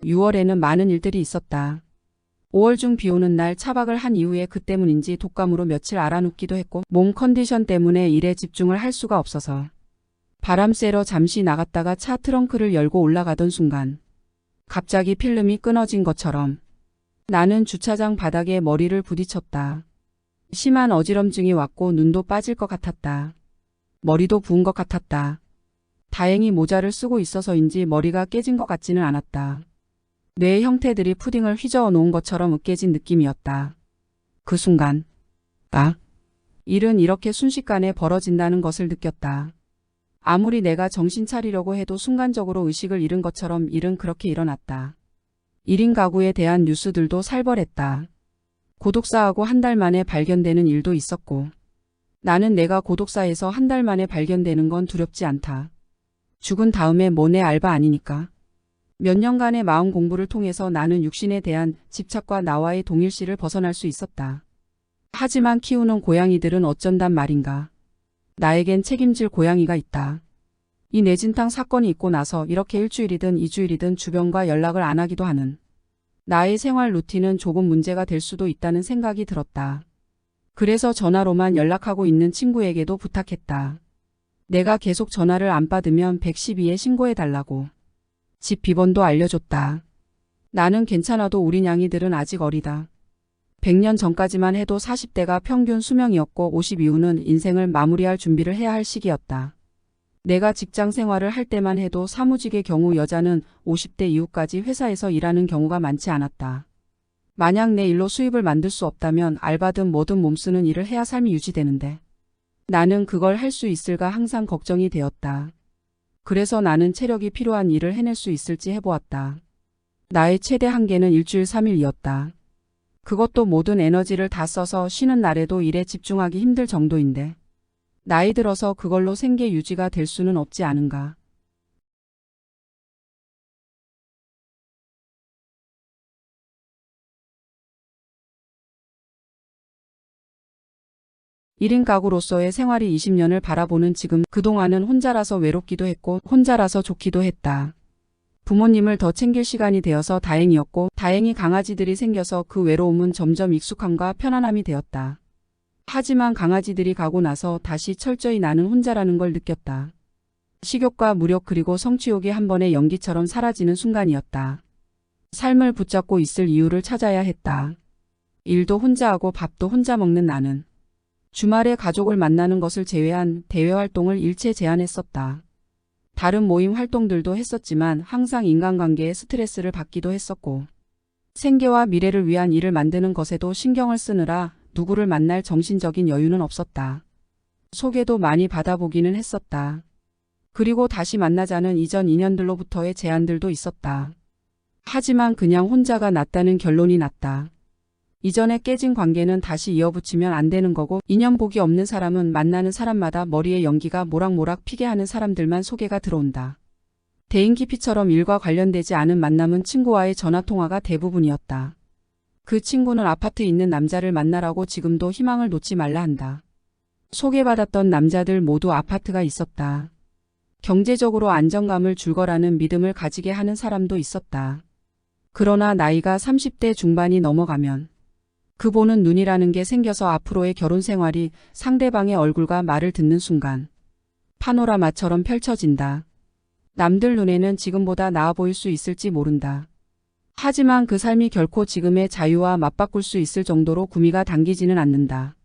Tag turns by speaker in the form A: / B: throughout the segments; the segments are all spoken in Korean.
A: 6월에는 많은 일들이 있었다. 5월 중 비 오는 날 차박을 한 이후에 그 때문인지 독감으로 며칠 앓아눕기도 했고 몸 컨디션 때문에 일에 집중을 할 수가 없어서 바람 쐬러 잠시 나갔다가 차 트렁크를 열고 올라가던 순간 갑자기 필름이 끊어진 것처럼 나는 주차장 바닥에 머리를 부딪혔다. 심한 어지럼증이 왔고 눈도 빠질 것 같았다. 머리도 부은 것 같았다. 다행히 모자를 쓰고 있어서인지 머리가 깨진 것 같지는 않았다. 뇌의 형태들이 푸딩을 휘저어 놓은 것처럼 으깨진 느낌이었다. 그 순간 일은 이렇게 순식간에 벌어진다는 것을 느꼈다. 아무리 내가 정신 차리려고 해도 순간적으로 의식을 잃은 것처럼 일은 그렇게 일어났다. 1인 가구에 대한 뉴스들도 살벌했다. 고독사하고 한 달 만에 발견되는 일도 있었고 나는 내가 고독사에서 한 달 만에 발견되는 건 두렵지 않다. 죽은 다음에 뭐 내 알바 아니니까. 몇 년간의 마음 공부를 통해서 나는 육신에 대한 집착과 나와의 동일시를 벗어날 수 있었다. 하지만 키우는 고양이들은 어쩐단 말인가. 나에겐 책임질 고양이가 있다. 이 뇌진탕 사건이 있고 나서 이렇게 일주일이든 2주일이든 주변과 연락을 안 하기도 하는 나의 생활 루틴은 조금 문제가 될 수도 있다는 생각이 들었다. 그래서 전화로만 연락하고 있는 친구에게도 부탁했다. 내가 계속 전화를 안 받으면 112에 신고해달라고. 집 비번도 알려줬다. 나는 괜찮아도 우리 냥이들은 아직 어리다. 100년 전까지만 해도 40대가 평균 수명이었고 50 이후는 인생을 마무리할 준비를 해야 할 시기였다. 내가 직장 생활을 할 때만 해도 사무직의 경우 여자는 50대 이후까지 회사에서 일하는 경우가 많지 않았다. 만약 내 일로 수입을 만들 수 없다면 알바든 뭐든 몸쓰는 일을 해야 삶이 유지되는데 나는 그걸 할 수 있을까 항상 걱정이 되었다. 그래서 나는 체력이 필요한 일을 해낼 수 있을지 해보았다. 나의 최대 한계는 일주일 3일이었다. 그것도 모든 에너지를 다 써서 쉬는 날에도 일에 집중하기 힘들 정도인데 나이 들어서 그걸로 생계 유지가 될 수는 없지 않은가. 1인 가구로서의 생활이 20년을 바라보는 지금 그동안은 혼자라서 외롭기도 했고 혼자라서 좋기도 했다. 부모님을 더 챙길 시간이 되어서 다행이었고 다행히 강아지들이 생겨서 그 외로움은 점점 익숙함과 편안함이 되었다. 하지만 강아지들이 가고 나서 다시 철저히 나는 혼자라는 걸 느꼈다. 식욕과 무력 그리고 성취욕이 한 번의 연기처럼 사라지는 순간이었다. 삶을 붙잡고 있을 이유를 찾아야 했다. 일도 혼자 하고 밥도 혼자 먹는 나는 주말에 가족을 만나는 것을 제외한 대외 활동을 일체 제한했었다. 다른 모임 활동들도 했었지만 항상 인간관계에 스트레스를 받기도 했었고 생계와 미래를 위한 일을 만드는 것에도 신경을 쓰느라 누구를 만날 정신적인 여유는 없었다. 소개도 많이 받아보기는 했었다. 그리고 다시 만나자는 이전 인연들로부터의 제안들도 있었다. 하지만 그냥 혼자가 낫다는 결론이 났다. 이전에 깨진 관계는 다시 이어붙이면 안 되는 거고 인연 복이 없는 사람은 만나는 사람마다 머리에 연기가 모락모락 피게 하는 사람들만 소개가 들어온다. 대인 기피처럼 일과 관련되지 않은 만남은 친구와의 전화통화가 대부분이었다. 그 친구는 아파트에 있는 남자를 만나라고 지금도 희망을 놓지 말라 한다. 소개받았던 남자들 모두 아파트가 있었다. 경제적으로 안정감을 줄 거라는 믿음을 가지게 하는 사람도 있었다. 그러나 나이가 30대 중반이 넘어가면 그 보는 눈이라는 게 생겨서 앞으로의 결혼 생활이 상대방의 얼굴과 말을 듣는 순간 파노라마처럼 펼쳐진다. 남들 눈에는 지금보다 나아 보일 수 있을지 모른다. 하지만 그 삶이 결코 지금의 자유와 맞바꿀 수 있을 정도로 구미가 당기지는 않는다.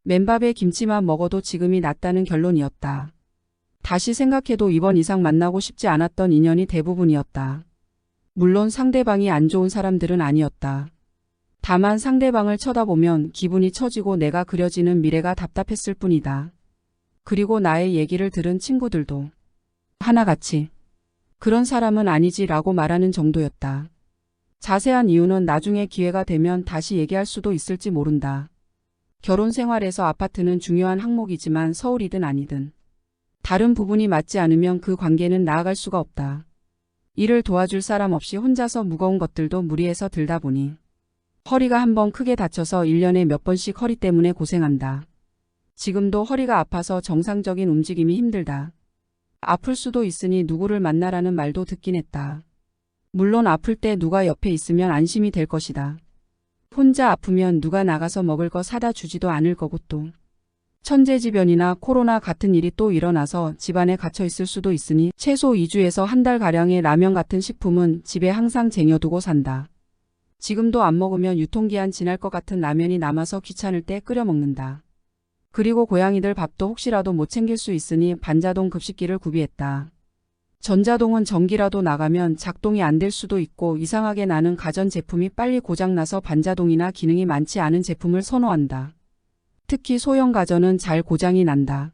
A: 맨밥에 김치만 먹어도 지금이 낫다는 결론이었다. 다시 생각해도 이번 이상 만나고 싶지 않았던 인연이 대부분이었다. 물론 상대방이 안 좋은 사람들은 아니었다. 다만 상대방을 쳐다보면 기분이 처지고 내가 그려지는 미래가 답답했을 뿐이다. 그리고 나의 얘기를 들은 친구들도 하나같이 그런 사람은 아니지라고 말하는 정도였다. 자세한 이유는 나중에 기회가 되면 다시 얘기할 수도 있을지 모른다. 결혼 생활에서 아파트는 중요한 항목이지만 서울이든 아니든 다른 부분이 맞지 않으면 그 관계는 나아갈 수가 없다. 일을 도와줄 사람 없이 혼자서 무거운 것들도 무리해서 들다 보니 허리가 한번 크게 다쳐서 1년에 몇 번씩 허리 때문에 고생한다. 지금도 허리가 아파서 정상적인 움직임이 힘들다. 아플 수도 있으니 누구를 만나라는 말도 듣긴 했다. 물론 아플 때 누가 옆에 있으면 안심이 될 것이다. 혼자 아프면 누가 나가서 먹을 거 사다 주지도 않을 거고 또. 천재지변이나 코로나 같은 일이 또 일어나서 집안에 갇혀 있을 수도 있으니 최소 2주에서 한 달가량의 라면 같은 식품은 집에 항상 쟁여두고 산다. 지금도 안 먹으면 유통기한 지날 것 같은 라면이 남아서 귀찮을 때 끓여 먹는다. 그리고 고양이들 밥도 혹시라도 못 챙길 수 있으니 반자동 급식기를 구비했다. 전자동은 전기라도 나가면 작동이 안 될 수도 있고 이상하게 나는 가전제품이 빨리 고장나서 반자동이나 기능이 많지 않은 제품을 선호한다. 특히 소형 가전은 잘 고장이 난다.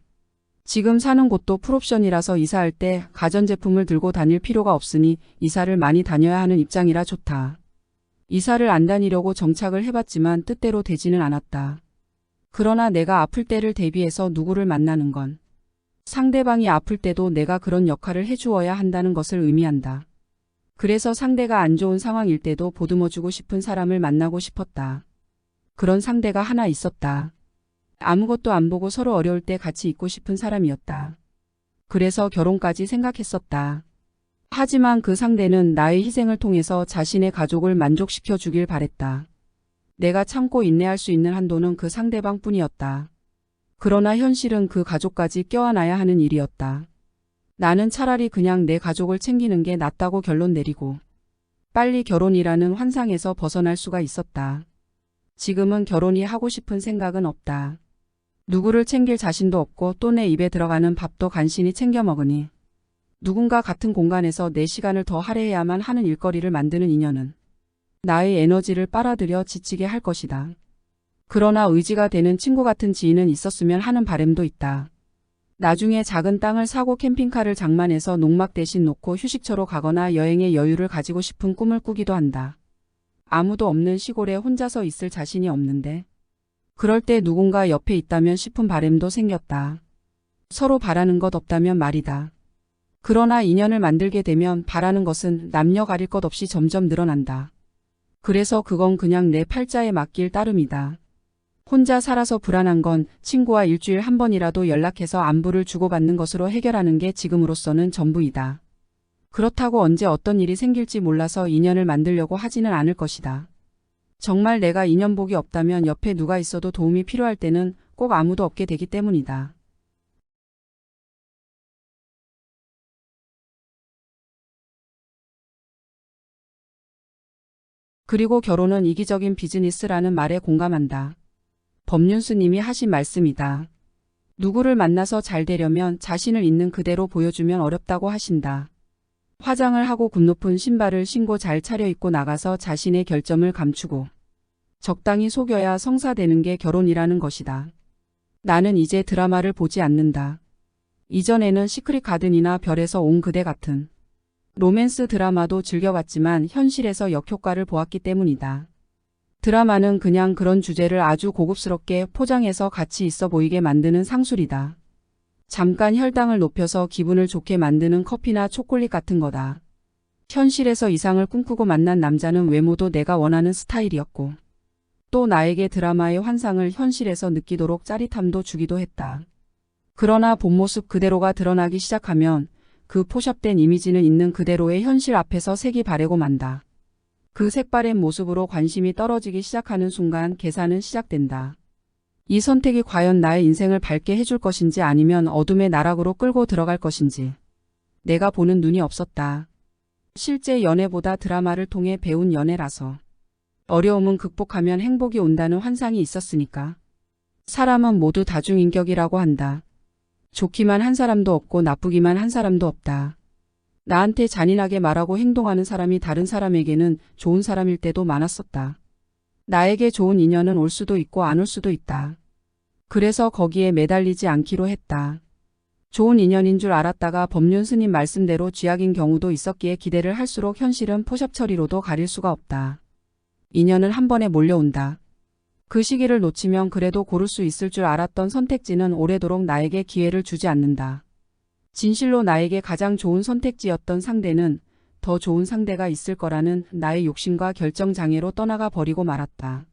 A: 지금 사는 곳도 풀옵션이라서 이사할 때 가전제품을 들고 다닐 필요가 없으니 이사를 많이 다녀야 하는 입장이라 좋다. 이사를 안 다니려고 정착을 해봤지만 뜻대로 되지는 않았다. 그러나 내가 아플 때를 대비해서 누구를 만나는 건 상대방이 아플 때도 내가 그런 역할을 해주어야 한다는 것을 의미한다. 그래서 상대가 안 좋은 상황일 때도 보듬어주고 싶은 사람을 만나고 싶었다. 그런 상대가 하나 있었다. 아무것도 안 보고 서로 어려울 때 같이 있고 싶은 사람이었다. 그래서 결혼까지 생각했었다. 하지만 그 상대는 나의 희생을 통해서 자신의 가족을 만족시켜 주길 바랬다. 내가 참고 인내할 수 있는 한도는 그 상대방뿐이었다. 그러나 현실은 그 가족까지 껴안아야 하는 일이었다. 나는 차라리 그냥 내 가족을 챙기는 게 낫다고 결론 내리고 빨리 결혼이라는 환상에서 벗어날 수가 있었다. 지금은 결혼이 하고 싶은 생각은 없다. 누구를 챙길 자신도 없고 또 내 입에 들어가는 밥도 간신히 챙겨 먹으니 누군가 같은 공간에서 내 시간을 더 할애해야만 하는 일거리를 만드는 인연은 나의 에너지를 빨아들여 지치게 할 것이다. 그러나 의지가 되는 친구 같은 지인은 있었으면 하는 바람도 있다. 나중에 작은 땅을 사고 캠핑카를 장만해서 농막 대신 놓고 휴식처로 가거나 여행의 여유를 가지고 싶은 꿈을 꾸기도 한다. 아무도 없는 시골에 혼자서 있을 자신이 없는데 그럴 때 누군가 옆에 있다면 싶은 바람도 생겼다. 서로 바라는 것 없다면 말이다. 그러나 인연을 만들게 되면 바라는 것은 남녀 가릴 것 없이 점점 늘어난다. 그래서 그건 그냥 내 팔자에 맡길 따름이다. 혼자 살아서 불안한 건 친구와 일주일 한 번이라도 연락해서 안부를 주고받는 것으로 해결하는 게 지금으로서는 전부이다. 그렇다고 언제 어떤 일이 생길지 몰라서 인연을 만들려고 하지는 않을 것이다. 정말 내가 인연복이 없다면 옆에 누가 있어도 도움이 필요할 때는 꼭 아무도 없게 되기 때문이다. 그리고 결혼은 이기적인 비즈니스라는 말에 공감한다. 법륜스님이 하신 말씀이다. 누구를 만나서 잘 되려면 자신을 있는 그대로 보여주면 어렵다고 하신다. 화장을 하고 굽 높은 신발을 신고 잘 차려입고 나가서 자신의 결점을 감추고 적당히 속여야 성사되는 게 결혼이라는 것이다. 나는 이제 드라마를 보지 않는다. 이전에는 시크릿 가든이나 별에서 온 그대 같은 로맨스 드라마도 즐겨봤지만 현실에서 역효과를 보았기 때문이다. 드라마는 그냥 그런 주제를 아주 고급스럽게 포장해서 가치 있어 보이게 만드는 상술이다. 잠깐 혈당을 높여서 기분을 좋게 만드는 커피나 초콜릿 같은 거다. 현실에서 이상을 꿈꾸고 만난 남자는 외모도 내가 원하는 스타일이었고 또 나에게 드라마의 환상을 현실에서 느끼도록 짜릿함도 주기도 했다. 그러나 본 모습 그대로가 드러나기 시작하면 그 포샵된 이미지는 있는 그대로의 현실 앞에서 색이 바래고 만다. 그 색바랜 모습으로 관심이 떨어지기 시작하는 순간 계산은 시작된다. 이 선택이 과연 나의 인생을 밝게 해줄 것인지 아니면 어둠의 나락으로 끌고 들어갈 것인지. 내가 보는 눈이 없었다. 실제 연애보다 드라마를 통해 배운 연애라서. 어려움은 극복하면 행복이 온다는 환상이 있었으니까. 사람은 모두 다중인격이라고 한다. 좋기만 한 사람도 없고 나쁘기만 한 사람도 없다. 나한테 잔인하게 말하고 행동하는 사람이 다른 사람에게는 좋은 사람일 때도 많았었다. 나에게 좋은 인연은 올 수도 있고 안 올 수도 있다. 그래서 거기에 매달리지 않기로 했다. 좋은 인연인 줄 알았다가 법륜 스님 말씀대로 쥐약인 경우도 있었기에 기대를 할수록 현실은 포샵 처리로도 가릴 수가 없다. 인연은 한 번에 몰려온다. 그 시기를 놓치면 그래도 고를 수 있을 줄 알았던 선택지는 오래도록 나에게 기회를 주지 않는다. 진실로 나에게 가장 좋은 선택지였던 상대는 더 좋은 상대가 있을 거라는 나의 욕심과 결정장애로 떠나가 버리고 말았다.